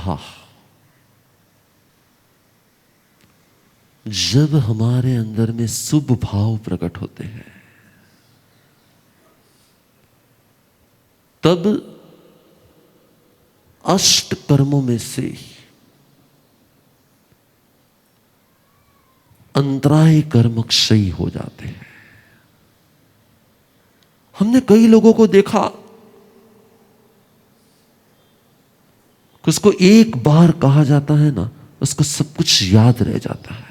कहा, जब हमारे अंदर में शुभ भाव प्रकट होते हैं तब अष्ट कर्मों में से अंतराय कर्म क्षय हो जाते हैं। हमने कई लोगों को देखा कि उसको एक बार कहा जाता है ना, उसको सब कुछ याद रह जाता है।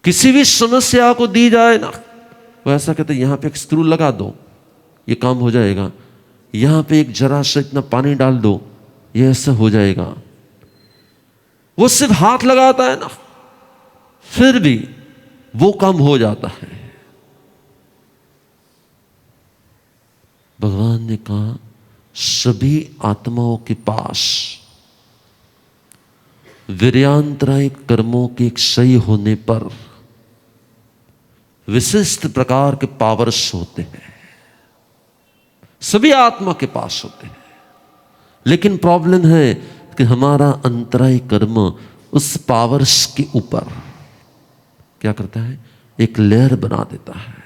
किसी भी समस्या को दी जाए ना, वो ऐसा कहते हैं यहां पे एक स्क्रू लगा दो, ये काम हो जाएगा। यहां पे एक जरा सा इतना पानी डाल दो, ये ऐसा हो जाएगा। वो सिर्फ हाथ लगाता है ना, फिर भी वो काम हो जाता है। भगवान ने कहा सभी आत्माओं के पास वीर्यांतराय कर्मों के क्षय होने पर विशिष्ट प्रकार के पावर्स होते हैं, सभी आत्मा के पास होते हैं। लेकिन प्रॉब्लम है कि हमारा अंतराय कर्म उस पावर्स के ऊपर क्या करता है, एक लेयर बना देता है।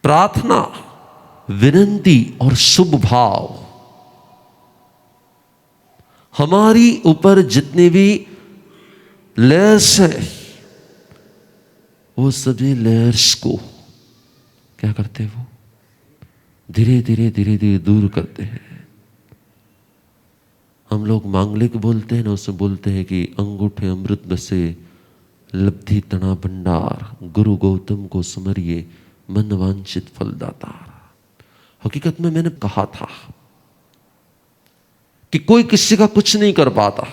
प्रार्थना, विनती और शुभ भाव हमारी ऊपर जितने भी लेयर्स है, वो सभी लेयर्स को क्या करते हैं, वो धीरे धीरे दूर करते हैं। हम लोग मांगलिक बोलते हैं ना, उसमें बोलते हैं कि अंगूठे अमृत बसे लब्धि तना भंडार, गुरु गौतम को सुमरिए मन वांछित फलदातार। हकीकत में मैंने कहा था कि कोई किसी का कुछ नहीं कर पाता,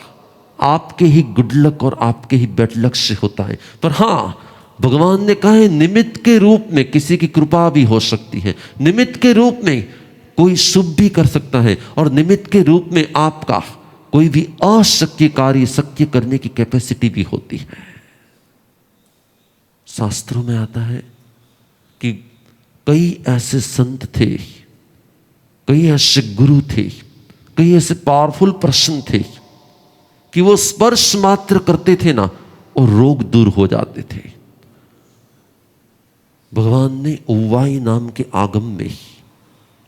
आपके ही गुड लक और आपके ही बैड लक से होता है। पर हां, भगवान ने कहा है निमित्त के रूप में किसी की कृपा भी हो सकती है, निमित्त के रूप में कोई शुभ भी कर सकता है, और निमित्त के रूप में आपका कोई भी अशक्य कार्य शक्य करने की कैपेसिटी भी होती है। शास्त्रों में आता है कि कई ऐसे संत थे, कई ऐसे गुरु थे, कई ऐसे पावरफुल पर्सन थे कि वो स्पर्श मात्र करते थे ना और रोग दूर हो जाते थे। भगवान ने उवाई नाम के आगम में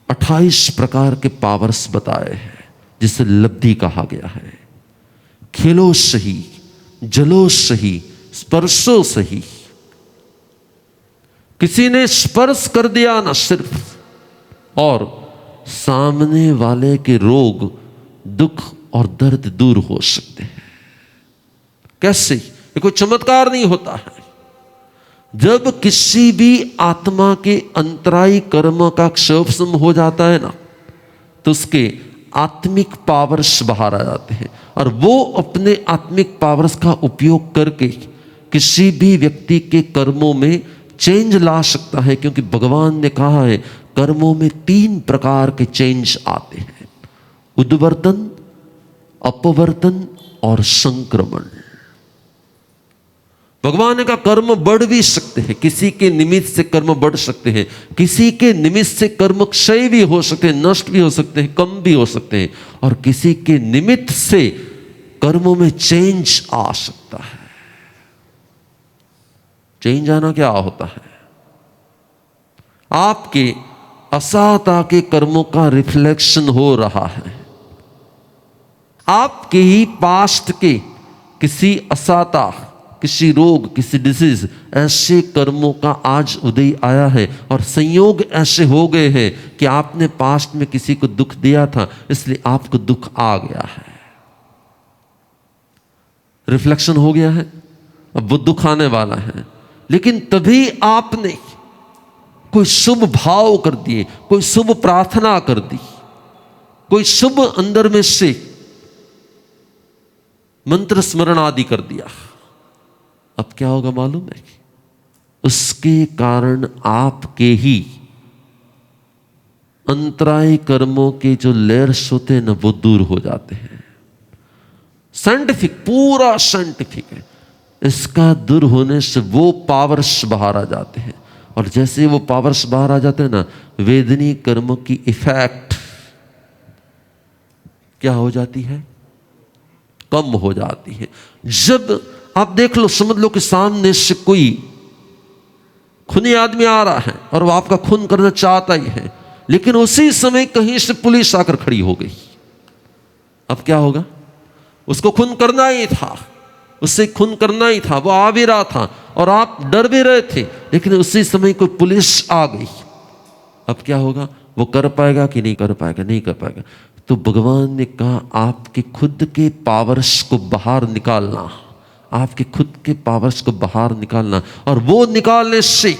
28 प्रकार के पावर्स बताए हैं, जिसे लब्धि कहा गया है। खेलो सही, जलो सही, स्पर्शो सही। किसी ने स्पर्श कर दिया ना सिर्फ, और सामने वाले के रोग, दुख और दर्द दूर हो सकते हैं। कैसे? ये कोई चमत्कार नहीं होता है। जब किसी भी आत्मा के अंतरायी कर्म का क्षय हो जाता है ना, तो उसके आत्मिक पावर्स बाहर आ जाते हैं, और वो अपने आत्मिक पावर्स का उपयोग करके किसी भी व्यक्ति के कर्मों में चेंज ला सकता है। क्योंकि भगवान ने कहा है कर्मों में 3 प्रकार के चेंज आते हैं, उद्वर्तन, अपवर्तन और संक्रमण। भगवान ने कहा कर्म बढ़ भी सकते हैं, किसी के निमित्त से कर्म बढ़ सकते हैं, किसी के निमित्त से कर्म क्षय भी हो सकते हैं, नष्ट भी हो सकते हैं, कम भी हो सकते हैं, और किसी के निमित्त से कर्मों में चेंज आ सकता है। चेंज आना क्या होता है? आपके असहता के कर्मों का रिफ्लेक्शन हो रहा है। आपके ही पास्ट के किसी असहता, किसी रोग, किसी डिसीज, ऐसे कर्मों का आज उदय आया है, और संयोग ऐसे हो गए हैं कि आपने पास्ट में किसी को दुख दिया था, इसलिए आपको दुख आ गया है, रिफ्लेक्शन हो गया है, अब वो दुख आने वाला है। लेकिन तभी आपने कोई शुभ भाव कर दिए, कोई शुभ प्रार्थना कर दी, कोई शुभ अंदर में से मंत्र स्मरण आदि कर दिया, अब क्या होगा मालूम है? उसके कारण आपके ही अंतराय कर्मों के जो लेयर्स होते हैं ना, वो दूर हो जाते हैं। साइंटिफिक, पूरा साइंटिफिक है। इसका दूर होने से वो पावर्स बाहर आ जाते हैं, और जैसे वो पावर्स बाहर आ जाते हैं ना, वेदनी कर्म की इफेक्ट क्या हो जाती है? कम हो जाती है। जब आप देख लो, समझ लो कि सामने से कोई खूनी आदमी आ रहा है और वो आपका खून करना चाहता ही है, लेकिन उसी समय कहीं से पुलिस आकर खड़ी हो गई, अब क्या होगा? उसको खून करना ही था, उससे खून करना ही था, वो आ भी रहा था और आप डर भी रहे थे, लेकिन उसी समय कोई पुलिस आ गई, अब क्या होगा? वो कर पाएगा कि नहीं कर पाएगा? नहीं कर पाएगा। तो भगवान ने कहा आपके खुद के पावर्स को बाहर निकालना, आपके खुद के पावर्स को बाहर निकालना, और वो निकालने से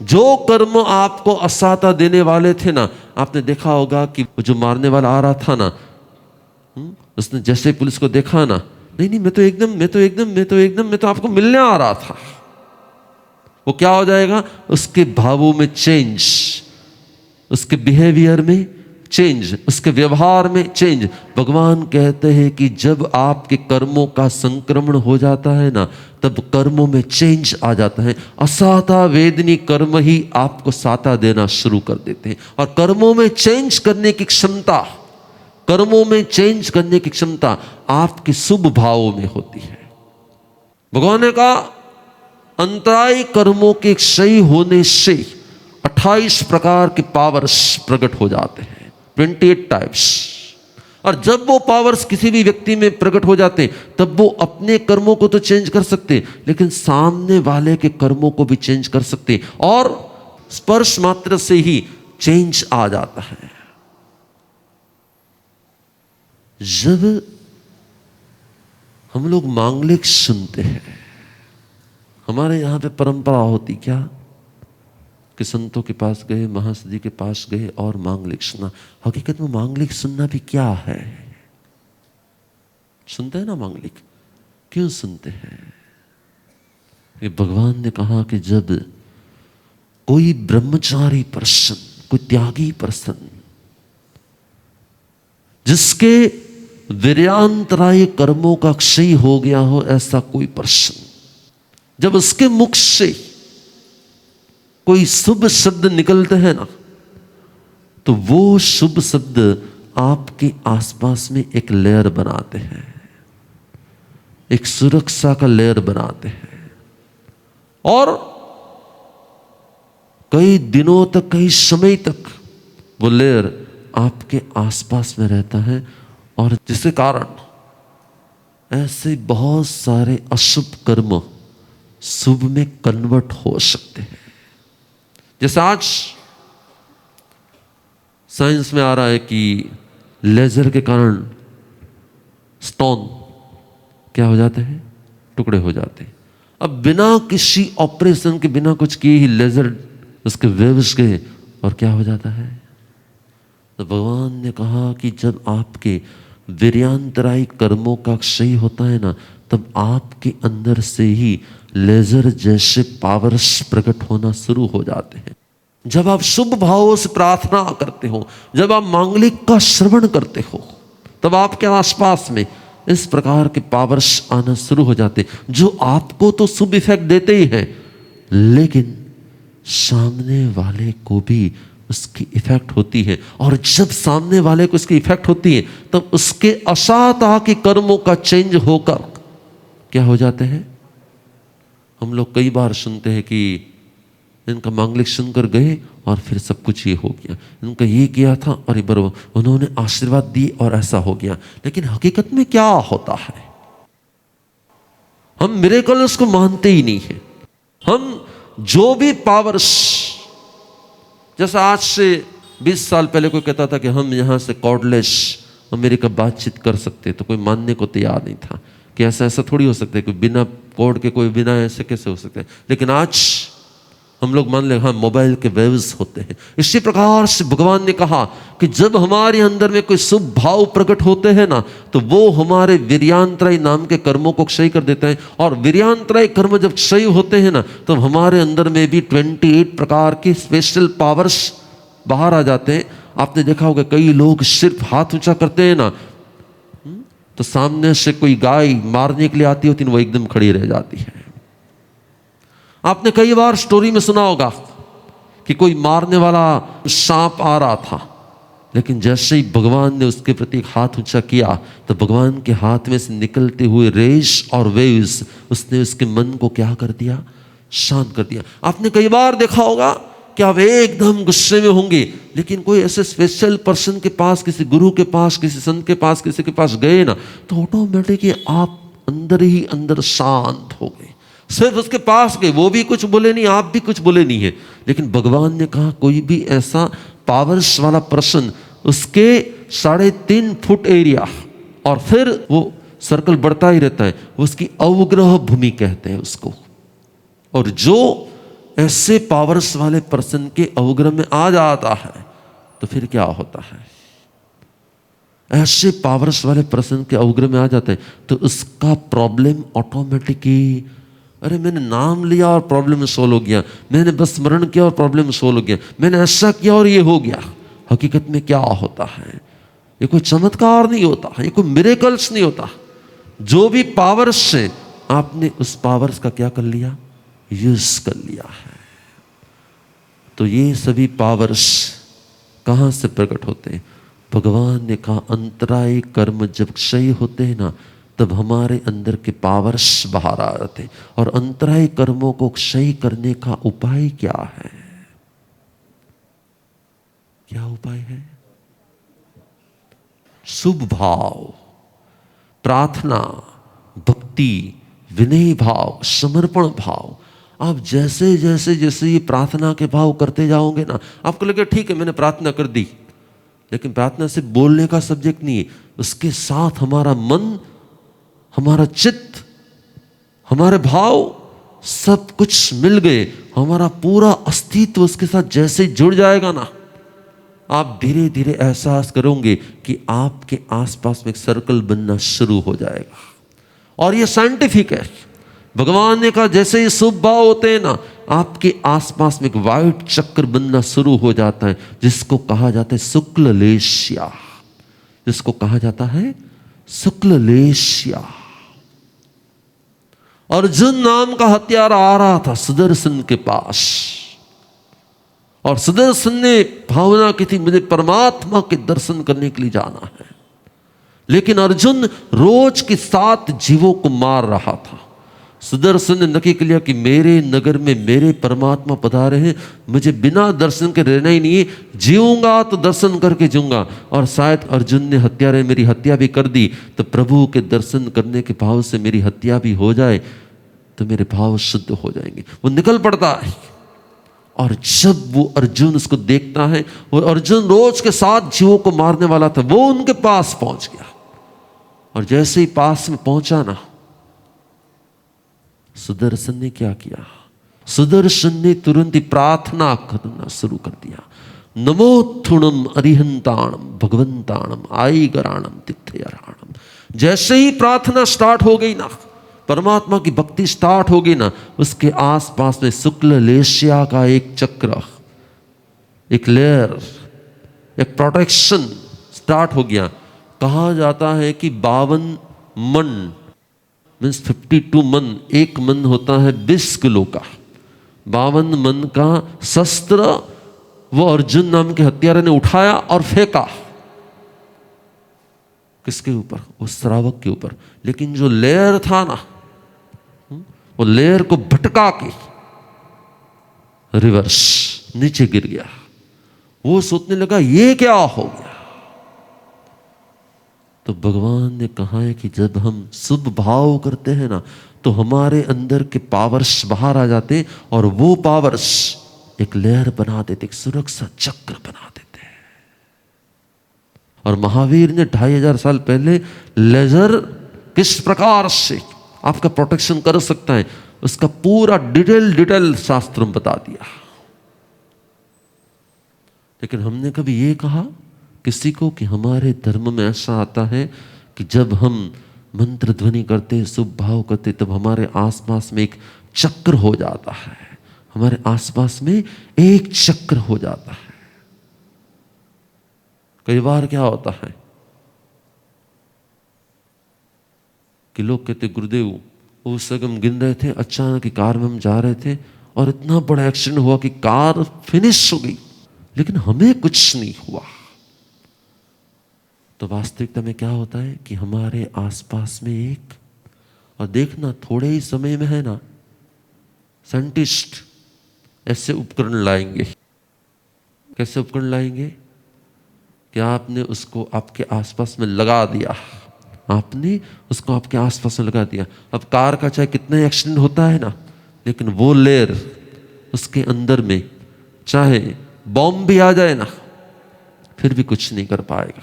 जो कर्म आपको असहायता देने वाले थे ना, आपने देखा होगा कि जो मारने वाला आ रहा था ना, उसने जैसे पुलिस को देखा ना, नहीं नहीं मैं तो आपको मिलने आ रहा था, वो क्या हो जाएगा? उसके भावों में चेंज, उसके बिहेवियर में चेंज, उसके व्यवहार में चेंज। भगवान कहते हैं कि जब आपके कर्मों का संक्रमण हो जाता है ना, तब कर्मों में चेंज आ जाता है। असाता वेदनी कर्म ही आपको साता देना शुरू कर देते हैं। और कर्मों में चेंज करने की क्षमता, कर्मों में चेंज करने की क्षमता आपके शुभ भावों में होती है। भगवान ने कहा अंतरायी कर्मों के क्षय होने से 28 प्रकार के पावर्स प्रकट हो जाते हैं, 28 टाइप्स। और जब वो पावर्स किसी भी व्यक्ति में प्रकट हो जाते हैं, तब वो अपने कर्मों को तो चेंज कर सकते, लेकिन सामने वाले के कर्मों को भी चेंज कर सकते, और स्पर्श मात्र से ही चेंज आ जाता है। जब हम लोग मांगलिक सुनते हैं, हमारे यहां पे परंपरा होती क्या कि संतों के पास गए, महासदी के पास गए और मांगलिक सुना। हकीकत में मांगलिक सुनना भी क्या है? सुनते हैं ना मांगलिक, क्यों सुनते हैं? कि भगवान ने कहा कि जब कोई ब्रह्मचारी पर्सन, कोई त्यागी पर्सन, जिसके वीर्यांतराय कर्मों का क्षय हो गया हो, ऐसा कोई पर्सन, जब उसके मुख से कोई शुभ शब्द निकलते हैं ना, तो वो शुभ शब्द आपके आसपास में एक लेयर बनाते हैं, एक सुरक्षा का लेयर बनाते हैं, और कई दिनों तक, कई समय तक वो लेयर आपके आसपास में रहता है, और जिसके कारण ऐसे बहुत सारे अशुभ कर्म शुभ में कन्वर्ट हो सकते हैं। जैसे आज साइंस में आ रहा है कि लेजर के कारण स्टोन क्या हो जाते हैं? टुकड़े हो जाते हैं। अब बिना किसी ऑपरेशन के, बिना कुछ किए ही लेजर उसके वेव्स गए और क्या हो जाता है? तो भगवान ने कहा कि जब आपके वीर्यांतरायी कर्मों का क्षय होता है ना, तब आपके अंदर से ही लेजर जैसे पावर्स प्रकट होना शुरू हो जाते हैं। जब आप शुभ भावों से प्रार्थना करते हो, जब आप मांगलिक का श्रवण करते हो, तब आपके आसपास में इस प्रकार के पावर्स आना शुरू हो जाते हैं, जो आपको तो शुभ इफेक्ट देते ही हैं, लेकिन सामने वाले को भी उसकी इफेक्ट होती है। और जब सामने वाले को इसकी इफेक्ट होती है, तब उसके असाता के कर्मों का चेंज होकर क्या हो जाते हैं? हम लोग कई बार सुनते हैं कि इनका मांगलिक सुनकर गए और फिर सब कुछ ये हो गया, इनका ये किया था और इधर उन्होंने आशीर्वाद दिए और ऐसा हो गया। लेकिन हकीकत में क्या होता है? हम मिरेकल्स को मानते ही नहीं है। हम जो भी पावर्स, जैसा आज से 20 साल पहले कोई कहता था कि हम यहाँ से कॉर्डलेस अमेरिका बातचीत कर सकते, तो कोई मानने को तैयार नहीं था कि ऐसा थोड़ी हो सकता है कि बिना कोड के कोई बिना ऐसे कैसे हो सकता है। लेकिन आज हम लोग मान ले, हाँ, मोबाइल के वेव्स होते हैं। इसी प्रकार से भगवान ने कहा कि जब हमारे अंदर में कोई शुभ भाव प्रकट होते हैं ना, तो वो हमारे वीर्यांतराय नाम के कर्मों को क्षय कर देते हैं। और वीर्यांतराय कर्म जब क्षय होते हैं ना, तो हमारे अंदर में भी 28 प्रकार के स्पेशल पावर्स बाहर आ जाते हैं। आपने देखा होगा कई लोग सिर्फ हाथ ऊंचा करते हैं ना, तो सामने से कोई गाय मारने के लिए आती होती है, वो एकदम खड़ी रह जाती है। आपने कई बार स्टोरी में सुना होगा कि कोई मारने वाला सांप आ रहा था, लेकिन जैसे ही भगवान ने उसके प्रति एक हाथ ऊंचा किया तो भगवान के हाथ में से निकलते हुए रेस और वेव्स उसने उसके मन को क्या कर दिया, शांत कर दिया। आपने कई बार देखा होगा कि आप एकदम गुस्से में होंगे, लेकिन कोई ऐसे स्पेशल पर्सन के पास, किसी गुरु के पास, किसी संत के पास, किसी के पास गए ना, तो ऑटोमेटिकली आप अंदर ही अंदर शांत हो गए। सिर्फ उसके पास गए, वो भी कुछ बोले नहीं, आप भी कुछ बोले नहीं है, लेकिन भगवान ने कहा कोई भी ऐसा पावर्स वाला पर्सन, उसके 3.5 फुट एरिया और फिर वो सर्कल बढ़ता ही रहता है, उसकी अवग्रह भूमि कहते हैं उसको। और जो ऐसे पावर्स वाले पर्सन के अवग्रह में आ जाता है तो फिर क्या होता है, ऐसे पावर्स वाले पर्सन के अवग्रह में आ जाते हैं तो उसका प्रॉब्लम ऑटोमेटिकली, अरे मैंने नाम लिया और प्रॉब्लम सोल्व हो गया, मैंने बस स्मरण किया और प्रॉब्लम सोल्व हो गया, मैंने ऐसा किया और ये हो गया। हकीकत में क्या होता है, ये कोई चमत्कार नहीं होता, ये कोई मिरेकल्स नहीं होता। जो भी पावर्स से आपने उस पावर्स का क्या कर लिया, यूज कर लिया है। तो ये सभी पावर्स कहां से प्रकट होते हैं? भगवान ने कहा अंतराय कर्म जब क्षय होते हैं ना, तब हमारे अंदर के पावर्स बाहर आ जाते हैं। और अंतराय कर्मों को क्षय करने का उपाय क्या है? क्या उपाय है? शुभ भाव, प्रार्थना, भक्ति, विनय भाव, समर्पण भाव। आप जैसे जैसे जैसे ये प्रार्थना के भाव करते जाओगे ना, आपको लगे ठीक है मैंने प्रार्थना कर दी, लेकिन प्रार्थना से बोलने का सब्जेक्ट नहीं है, उसके साथ हमारा मन, हमारा चित्त, हमारे भाव सब कुछ मिल गए, हमारा पूरा अस्तित्व उसके साथ जैसे जुड़ जाएगा ना, आप धीरे धीरे एहसास करोगे कि आपके आसपास में एक सर्कल बनना शुरू हो जाएगा। और ये साइंटिफिक है। भगवान ने कहा जैसे ही शुभ भाव होते हैं ना, आपके आसपास में एक वाइट चक्र बनना शुरू हो जाता है, जिसको कहा जाता है शुक्ल लेशिया, जिसको कहा जाता है शुक्ल लेशिया। अर्जुन नाम का हत्यारा आ रहा था सुदर्शन के पास, और सुदर्शन ने भावना की थी मुझे परमात्मा के दर्शन करने के लिए जाना है, लेकिन अर्जुन रोज के 7 जीवों को मार रहा था। सुदर्शन ने नक्की कर लिया कि मेरे नगर में मेरे परमात्मा पधारे हैं, मुझे बिना दर्शन के रहना ही नहीं है, जीऊंगा तो दर्शन करके जीऊंगा। और शायद अर्जुन ने हत्यारे मेरी हत्या भी कर दी, तो प्रभु के दर्शन करने के भाव से मेरी हत्या भी हो जाए तो मेरे भाव शुद्ध हो जाएंगे। वो निकल पड़ता है, और जब वो अर्जुन उसको देखता है, वो अर्जुन रोज के 7 जीवों को मारने वाला था, वो उनके पास पहुंच गया। और जैसे ही पास में पहुंचा ना, सुदर्शन ने क्या किया? सुदर्शन ने तुरंत ही प्रार्थना करना शुरू कर दिया, नमोत्थुणम अरिहंताणम भगवंताणम आईगराणम तिथ्यराणम। जैसे ही प्रार्थना स्टार्ट हो गई ना, परमात्मा की भक्ति स्टार्ट हो गई ना, उसके आसपास में शुक्ल लेशिया का एक चक्र, एक लेयर, एक प्रोटेक्शन स्टार्ट हो गया। कहा जाता है कि 52 मन मीन्स 52 मन, एक मन होता है 20 किलो का, 52 मन का शस्त्र वो अर्जुन नाम के हत्यारे ने उठाया और फेंका। किसके ऊपर? उस श्रावक के ऊपर। लेकिन जो लेयर था ना, वो लेयर को भटका के रिवर्स नीचे गिर गया। वो सोचने लगा ये क्या हो गया। तो भगवान ने कहा है कि जब हम शुभ भाव करते हैं ना, तो हमारे अंदर के पावर्स बाहर आ जाते, और वो पावर्स एक लेयर बना देते, एक सुरक्षा चक्र बना देते हैं। और महावीर ने 2500 साल पहले लेजर किस प्रकार से आपका प्रोटेक्शन कर सकता है, उसका पूरा डिटेल शास्त्र में बता दिया। लेकिन हमने कभी ये कहा किसी को कि हमारे धर्म में ऐसा आता है कि जब हम मंत्र ध्वनि करते, शुभ भाव करते, तब हमारे आसपास में एक चक्र हो जाता है, हमारे आसपास में एक चक्र हो जाता है। कई बार क्या होता है कि लोग कहते गुरुदेव उस समय हम गिन रहे थे, अचानक की कार में हम जा रहे थे और इतना बड़ा एक्सीडेंट हुआ कि कार फिनिश हो गई, लेकिन हमें कुछ नहीं हुआ। तो वास्तविकता में क्या होता है कि हमारे आसपास में एक, और देखना थोड़े ही समय में है ना, साइंटिस्ट ऐसे उपकरण लाएंगे। कैसे उपकरण लाएंगे कि आपने उसको आपके आसपास में लगा दिया, आपने उसको आपके आसपास में लगा दिया। अब कार का चाहे कितना एक्सीडेंट होता है ना, लेकिन वो लेयर उसके अंदर में चाहे बॉम्ब भी आ जाए ना, फिर भी कुछ नहीं कर पाएगा।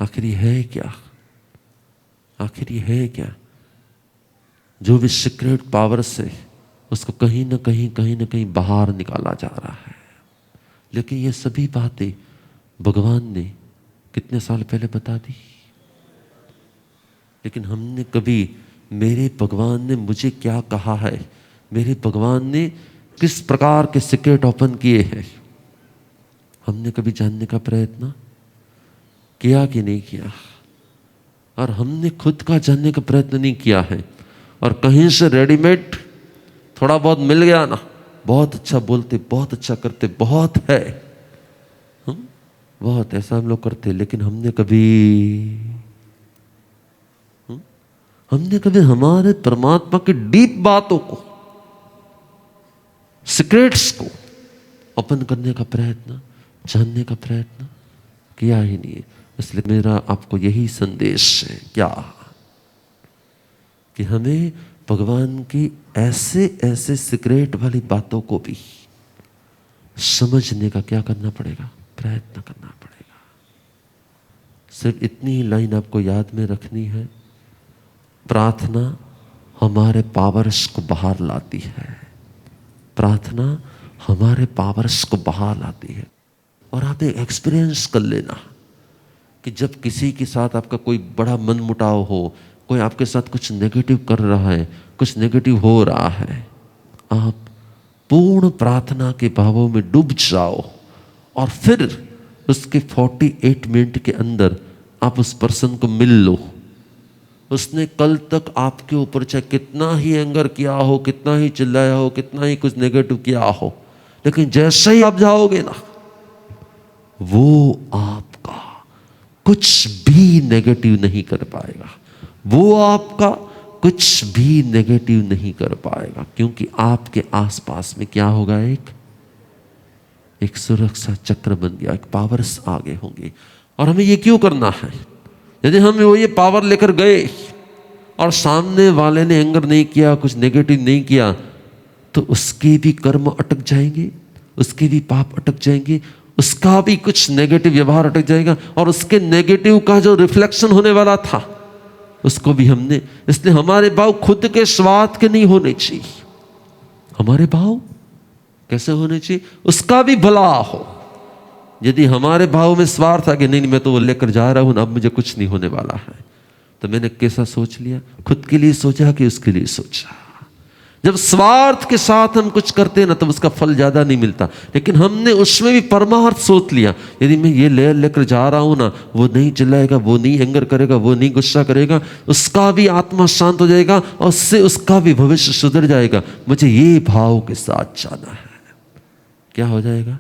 आखिर ये है क्या? आखिर ये है क्या? जो भी सीक्रेट पावर से उसको कहीं ना कहीं बाहर निकाला जा रहा है। लेकिन ये सभी बातें भगवान ने कितने साल पहले बता दी। लेकिन हमने कभी मेरे भगवान ने मुझे क्या कहा है, मेरे भगवान ने किस प्रकार के सीक्रेट ओपन किए हैं, हमने कभी जानने का प्रयत्न किया कि नहीं किया? और हमने खुद का जानने का प्रयत्न नहीं किया है, और कहीं से रेडीमेड थोड़ा बहुत मिल गया ना, बहुत अच्छा बोलते, बहुत अच्छा करते, बहुत है, बहुत ऐसा हम लोग करते। लेकिन हमने कभी हमारे परमात्मा की डीप बातों को, सीक्रेट्स को ओपन करने का प्रयत्न, जानने का प्रयत्न किया ही नहीं है। इसलिए मेरा आपको यही संदेश है, क्या कि हमें भगवान की ऐसे सीक्रेट वाली बातों को भी समझने का क्या करना पड़ेगा? प्रयत्न करना पड़ेगा। सिर्फ इतनी लाइन आपको याद में रखनी है, प्रार्थना हमारे पावर्स को बाहर लाती है। प्रार्थना हमारे पावर्स को बाहर लाती है। और आप एक एक्सपीरियंस कर लेना कि जब किसी के साथ आपका कोई बड़ा मनमुटाव हो, कोई आपके साथ कुछ नेगेटिव कर रहा है, कुछ नेगेटिव हो रहा है, आप पूर्ण प्रार्थना के भावों में डूब जाओ, और फिर उसके 48 मिनट के अंदर आप उस पर्सन को मिल लो। उसने कल तक आपके ऊपर चाहे कितना ही एंगर किया हो, कितना ही चिल्लाया हो, कितना ही कुछ नेगेटिव किया हो, लेकिन जैसे ही आप जाओगे ना, वो आपका कुछ भी नेगेटिव नहीं कर पाएगा। वो आपका कुछ भी नेगेटिव नहीं कर पाएगा, क्योंकि आपके आसपास में क्या होगा? एक सुरक्षा चक्र बन गया, एक पावर्स आगे होंगे। और हमें ये क्यों करना है? यदि हम वो ये पावर लेकर गए और सामने वाले ने एंगर नहीं किया, कुछ नेगेटिव नहीं किया, तो उसके भी कर्म अटक जाएंगे, उसके भी पाप अटक जाएंगे, उसका भी कुछ नेगेटिव व्यवहार अटक जाएगा, और उसके नेगेटिव का जो रिफ्लेक्शन होने वाला था उसको भी हमने। इसलिए हमारे भाव खुद के स्वार्थ के नहीं होने चाहिए। हमारे भाव कैसे होने चाहिए? उसका भी भला हो। यदि हमारे भाव में स्वार्थ आ कि नहीं मैं तो वो लेकर जा रहा हूं ना, अब मुझे कुछ नहीं होने वाला है, तो मैंने कैसा सोच लिया? खुद के लिए सोचा कि उसके लिए सोचा? जब स्वार्थ के साथ हम कुछ करते हैं ना, तब उसका फल ज्यादा नहीं मिलता। लेकिन हमने उसमें भी परमार्थ सोच लिया, यदि मैं ये लेकर जा रहा हूं ना, वो नहीं चिल्लाएगा, वो नहीं एंगर करेगा, वो नहीं गुस्सा करेगा, उसका भी आत्मा शांत हो जाएगा और उससे उसका भी भविष्य सुधर जाएगा। मुझे ये भाव के साथ जाना है। क्या हो जाएगा?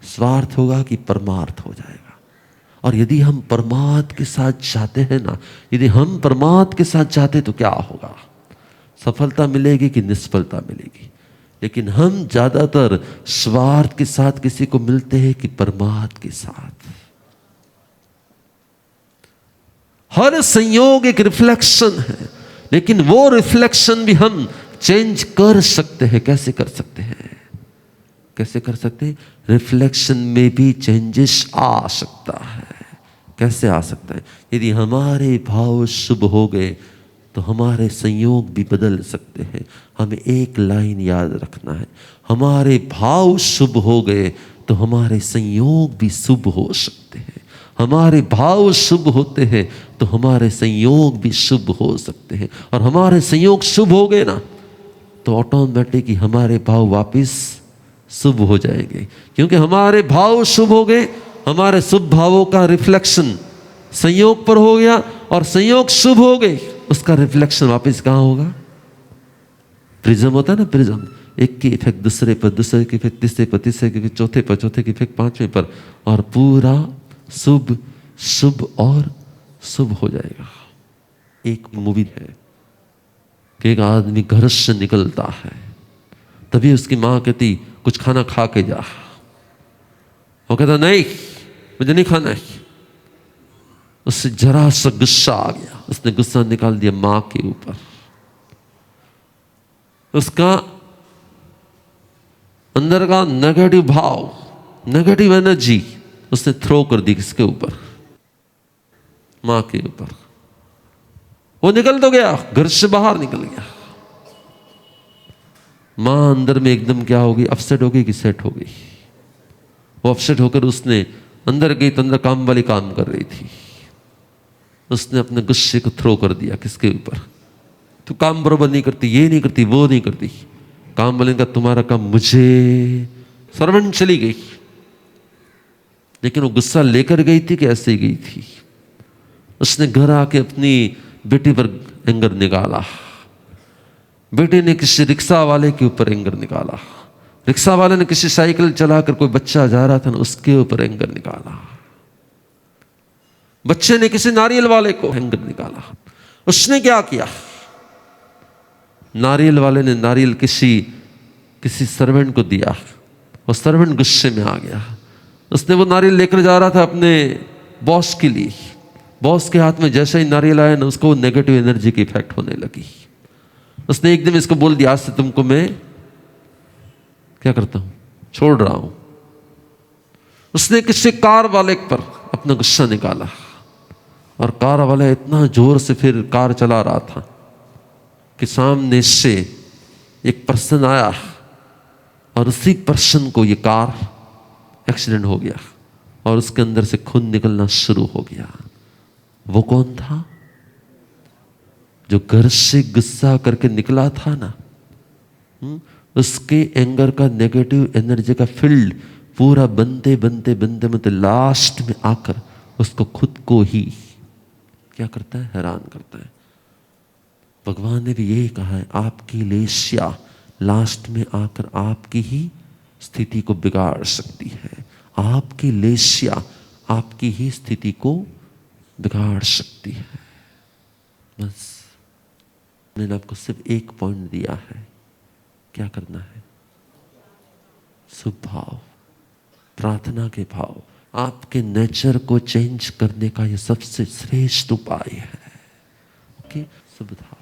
स्वार्थ होगा कि परमार्थ हो जाएगा। और यदि हम परमार्थ के साथ जाते हैं ना, यदि हम परमार्थ के साथ जाते तो क्या होगा? सफलता मिलेगी कि निष्फलता मिलेगी? लेकिन हम ज्यादातर स्वार्थ के साथ किसी को मिलते हैं कि परमार्थ के साथ। हर संयोग एक रिफ्लेक्शन है, लेकिन वो रिफ्लेक्शन भी हम चेंज कर सकते हैं। कैसे कर सकते हैं? कैसे कर सकते हैं? रिफ्लेक्शन में भी चेंजेस आ सकता है। कैसे आ सकता है? यदि हमारे भाव शुभ हो गए तो हमारे संयोग भी बदल सकते हैं। हमें एक लाइन याद रखना है, हमारे भाव शुभ हो गए तो हमारे संयोग भी शुभ हो सकते हैं। हमारे भाव शुभ होते हैं तो हमारे संयोग भी शुभ हो सकते हैं। और हमारे संयोग शुभ हो गए ना, तो ऑटोमेटिक ही हमारे भाव वापिस शुभ हो जाएंगे, क्योंकि हमारे भाव शुभ हो गए। हमारे शुभ भावों का रिफ्लेक्शन संयोग पर हो गया, और संयोग शुभ हो गए, उसका रिफ्लेक्शन वापस कहाँ होगा? प्रिज्म होता है ना, प्रिज्म, एक की इफेक्ट दूसरे पर, दूसरे की इफेक्ट तीसरे पर, तीसरे की इफेक्ट चौथे पर, चौथे की इफेक्ट पांचवें पर, और पूरा शुभ शुभ और शुभ हो जाएगा। एक मूवी है कि एक आदमी घर से निकलता है, तभी उसकी माँ कहती कुछ खाना खा के जा। वो कहता नहीं, मुझे नहीं खाना है। उससे जरा सा गुस्सा आ गया, उसने गुस्सा निकाल दिया माँ के ऊपर। उसका अंदर का नेगेटिव भाव, नेगेटिव एनर्जी उसने थ्रो कर दी किसके ऊपर? माँ के ऊपर। वो निकल तो गया, घर से बाहर निकल गया। माँ अंदर में एकदम क्या हो गई? अपसेट हो गई कि सेट हो गई? वो अपसेट होकर उसने अंदर गई तो अंदर काम वाली काम कर रही थी। उसने अपने गुस्से को थ्रो कर दिया किसके ऊपर? तू काम बराबर नहीं करती, ये नहीं करती, वो नहीं करती। काम वाले का तुम्हारा काम मुझे। सर्वेंट चली गई, लेकिन वो गुस्सा लेकर गई थी कि ऐसे ही गई थी? उसने घर आके अपनी बेटी पर एंगर निकाला। बेटे ने किसी रिक्शा वाले के ऊपर एंगर निकाला। रिक्शा वाले ने किसी साइकिल चलाकर कोई बच्चा जा रहा था ना, उसके ऊपर एंगर निकाला। बच्चे ने किसी नारियल वाले को एंगर निकाला। उसने क्या किया? नारियल वाले ने नारियल किसी सर्वेंट को दिया। वो सर्वेंट गुस्से में आ गया। उसने वो नारियल लेकर जा रहा था अपने बॉस के लिए। बॉस के हाथ में जैसे ही नारियल आया ना, उसको नेगेटिव एनर्जी की इफेक्ट होने लगी। उसने एकदम इसको बोल दिया, आज से तुमको मैं क्या करता हूं? छोड़ रहा हूं। उसने किसी कार वाले पर अपना गुस्सा निकाला, और कार वाला इतना जोर से फिर कार चला रहा था कि सामने से एक पर्सन आया, और उसी पर्सन को ये कार एक्सीडेंट हो गया, और उसके अंदर से खून निकलना शुरू हो गया। वो कौन था? जो घर से गुस्सा करके निकला था ना, उसके एंगर का नेगेटिव एनर्जी का फील्ड पूरा बनते बनते बनते बनते लास्ट में आकर उसको खुद को ही क्या करता है? हैरान करता है। भगवान ने भी यही कहा है, आपकी लेस्या लास्ट में आकर आपकी ही स्थिति को बिगाड़ सकती है। आपकी लेस्या आपकी ही स्थिति को बिगाड़ सकती है। बस मैंने आपको सिर्फ एक पॉइंट दिया है, क्या करना है? शुभ भाव, प्रार्थना के भाव। आपके नेचर को चेंज करने का यह सबसे श्रेष्ठ उपाय है। ओके, शुभ भाव।